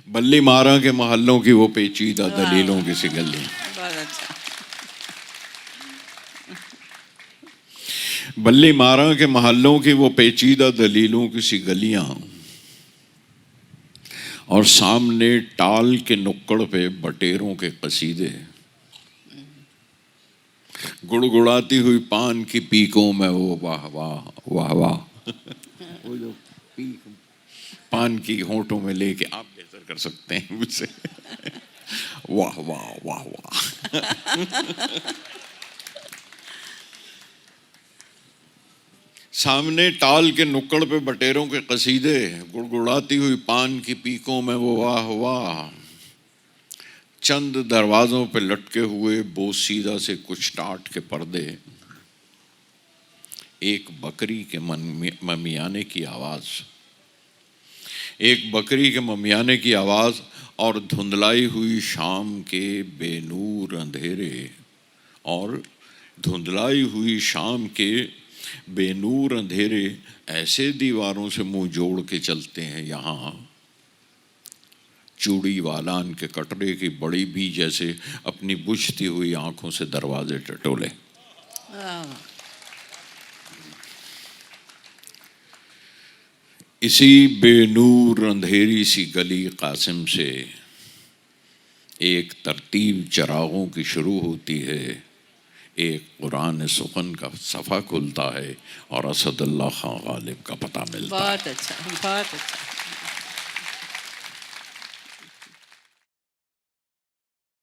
बल्ली मारा के मोहल्लों की वो पेचीदा दलीलों की सी गलियां। बहुत अच्छा। बल्ली मारा के मोहल्लों की वो पेचीदा दलीलों की सी गलियां, और सामने टाल के नुक्कड़ पे बटेरों के कसीदे। गुड़गुड़ाती हुई पान की पीकों में वो वाह वाह वाह वाह, वो जो पीक पान की होंठों में लेके आप बेहतर कर सकते हैं मुझसे। वाह वाह वाह वाह। सामने टाल के नुक्कड़ पे बटेरों के कसीदे, गुड़गुड़ाती हुई पान की पीकों में वो वाह वाह। चंद दरवाजों पे लटके हुए बोसीदा से कुछ टाट के पर्दे, एक बकरी के ममियाने की आवाज, एक बकरी के ममियाने की आवाज, और धुंधलाई हुई शाम के बेनूर अंधेरे, और धुंधलाई हुई शाम के बेनूर अंधेरे ऐसे दीवारों से मुंह जोड़ के चलते हैं यहाँ, चूड़ी वालान के कटरे की बड़ी भी जैसे अपनी बुझती हुई आंखों से दरवाजे टटोले। इसी बेनूर अंधेरी सी गली कासिम से एक तरतीब चरागों की शुरू होती है, एक कुरान सुखन का सफ़ा खुलता है और असदुल्लाह खान गालिब का पता मिलता है। बहुत अच्छा, बहुत अच्छा।